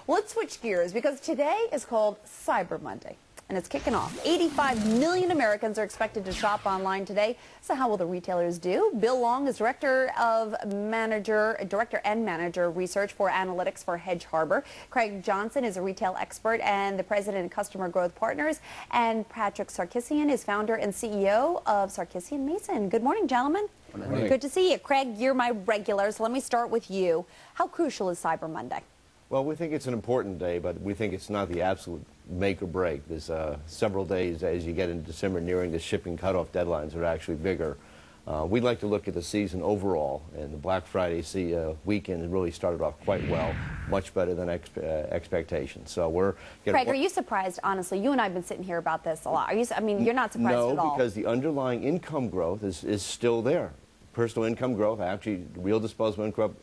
Let's switch gears because today is called Cyber Monday. And it's kicking off. 85 million Americans are expected to shop online today. So how will the retailers do? Bill Long is Director and Manager Research for Analytics for Hedge Harbor. Craig Johnson is a retail expert and the President of Customer Growth Partners. And Patrick Sarkisian is founder and CEO of Sarkisian Mason. Good morning, gentlemen. Good morning. Good to see you. Craig, you're my regular, so let me start with you. How crucial is Cyber Monday? Well, we think it's an important day, but we think it's not the absolute make or break. There's several days as you get into December nearing the shipping cutoff deadlines are actually bigger. We'd like to look at the season overall, and the Black Friday weekend really started off quite well, much better than expectations. So we're Craig, are you surprised, honestly? You and I have been sitting here about this a lot. I mean, you're not surprised at all. No, because the underlying income growth is still there. Personal income growth, actually, real disposable income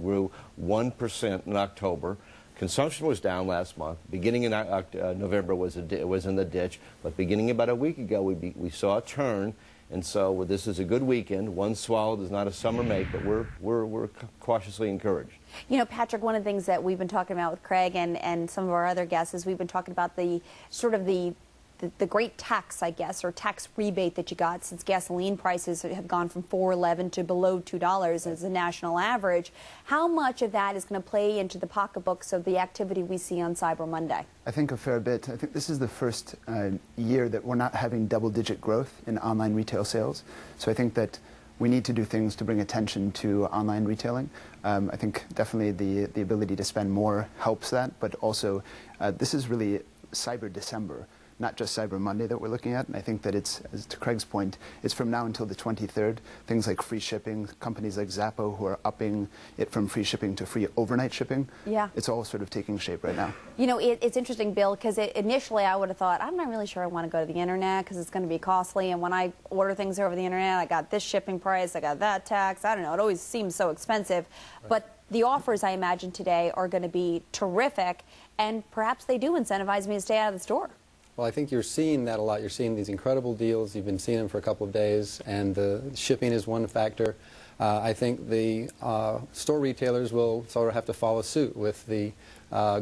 grew 1% in October. Consumption was down last month. Beginning in November was in the ditch, but beginning about a week ago, we saw a turn. And so this is a good weekend. One swallow is not a summer make, but we're cautiously encouraged. You know, Patrick, one of the things that we've been talking about with Craig and some of our other guests is we've been talking about the great tax, I guess, or tax rebate that you got since gasoline prices have gone from $4.11 to below $2 as a national average. How much of that is going to play into the pocketbooks of the activity we see on Cyber Monday? I think a fair bit. I think this is the first year that we're not having double-digit growth in online retail sales. So I think that we need to do things to bring attention to online retailing. I think definitely the ability to spend more helps that, but also this is really Cyber December, not just Cyber Monday that we're looking at. And I think that it's, as to Craig's point, it's from now until the 23rd. Things like free shipping, companies like Zappos who are upping it from free shipping to free overnight shipping. Yeah. It's all sort of taking shape right now. You know, it's interesting, Bill, because initially I would have thought, I'm not really sure I want to go to the internet because it's going to be costly. And when I order things over the internet, I got this shipping price, I got that tax. I don't know, it always seems so expensive. Right. But the offers, I imagine, today are going to be terrific. And perhaps they do incentivize me to stay out of the store. Well, I think you're seeing that a lot. You're seeing these incredible deals. You've been seeing them for a couple of days, and the shipping is one factor. I think the store retailers will sort of have to follow suit with the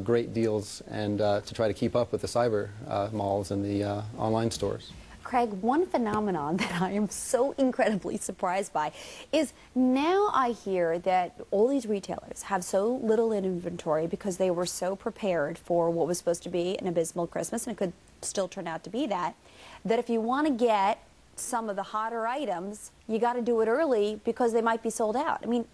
great deals and to try to keep up with the cyber malls and the online stores. Craig, one phenomenon that I am so incredibly surprised by is now I hear that all these retailers have so little in inventory because they were so prepared for what was supposed to be an abysmal Christmas, and it could still turn out to be that if you want to get some of the hotter items, you got to do it early because they might be sold out. I mean,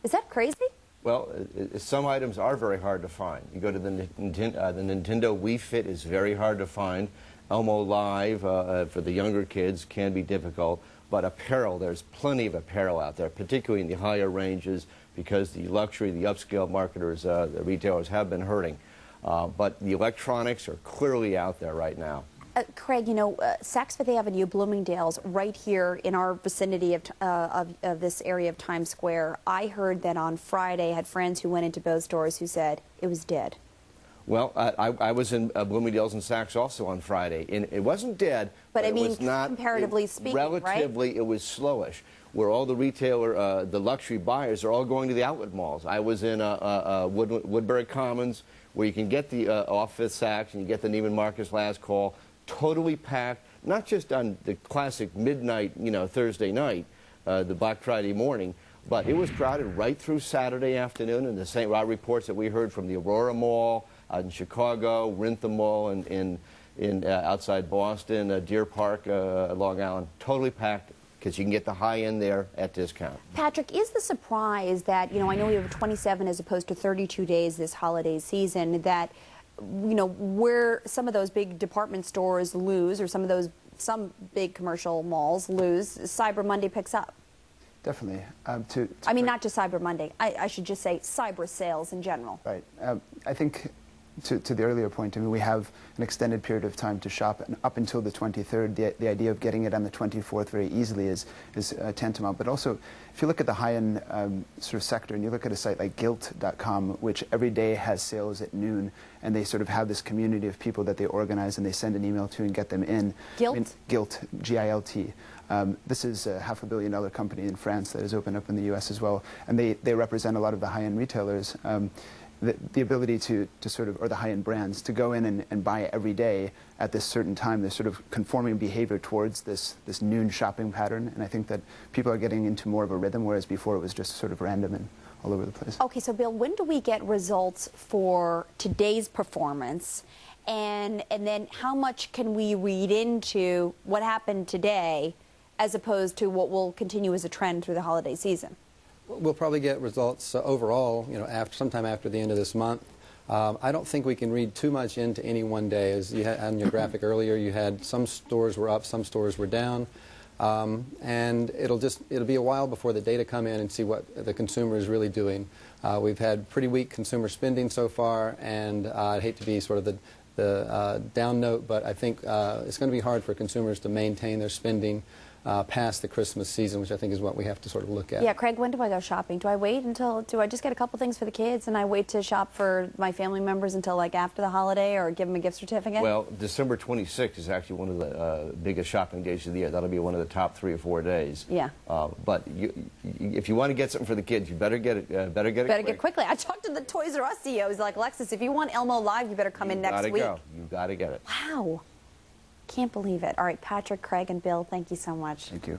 is that crazy? Well, some items are very hard to find. You go to the Nintendo Wii Fit is very hard to find. Elmo Live for the younger kids can be difficult, but apparel, there's plenty of apparel out there, particularly in the higher ranges, because the luxury, the upscale marketers, the retailers have been hurting. But the electronics are clearly out there right now. Craig, you know, Saks Fifth Avenue, Bloomingdale's, right here in our vicinity of this area of Times Square. I heard that on Friday, I had friends who went into both stores who said it was dead. Well, I was in Bloomingdale's and Saks also on Friday, and it wasn't dead, but I mean, it was not, comparatively speaking, relatively, right? It was slowish. Where all the retailer, the luxury buyers are all going to the outlet malls. I was in Woodbury Commons, where you can get the off Fifth Saks and you get the Neiman Marcus last call, totally packed. Not just on the classic midnight, Thursday night, the Black Friday morning. But it was crowded right through Saturday afternoon, and the St. Rod reports that we heard from the Aurora Mall out in Chicago, Wrentham Mall outside Boston, Deer Park, Long Island, totally packed because you can get the high end there at discount. Patrick, is the surprise that, I know we have 27 as opposed to 32 days this holiday season, that, where some of those big department stores lose, or some big commercial malls lose, Cyber Monday picks up? Definitely. I mean, not just Cyber Monday. I should just say cyber sales in general. Right. I think to the earlier point, we have an extended period of time to shop, and up until the 23rd, the idea of getting it on the 24th very easily is tantamount. But also, if you look at the high-end sort of sector, and you look at a site like Gilt.com, which every day has sales at noon, and they sort of have this community of people that they organize and they send an email to and get them in. Gilt? Gilt, G-I-L-T. This is a $500 million company in France that has opened up in the U.S. as well, and they represent a lot of the high-end retailers. the ability to sort of, or the high-end brands, to go in and buy every day at this certain time, this sort of conforming behavior towards this noon shopping pattern. And I think that people are getting into more of a rhythm, whereas before it was just sort of random and all over the place. Okay, so Bill, when do we get results for today's performance? And then how much can we read into what happened today as opposed to what will continue as a trend through the holiday season? We'll probably get results overall, sometime after the end of this month. I don't think we can read too much into any one day. As you had on your graphic earlier, you had some stores were up, some stores were down, and it'll be a while before the data come in and see what the consumer is really doing. We've had pretty weak consumer spending so far, and I'd hate to be sort of the down note, but I think it's going to be hard for consumers to maintain their spending past the Christmas season, which I think is what we have to sort of look at. Yeah, Craig, when do I go shopping? Do I wait until, do I just get a couple things for the kids and I wait to shop for my family members until like after the holiday or give them a gift certificate? Well, December 26th is actually one of the biggest shopping days of the year. That'll be one of the top 3 or 4 days. Yeah. But if you want to get something for the kids, you better get it. Better get it quickly. I talked to the Toys R Us CEO. He's like, Alexis, if you want Elmo Live, you better come in next week. You got to get it. Wow. Can't believe it. All right, Patrick, Craig, and Bill, thank you so much. Thank you.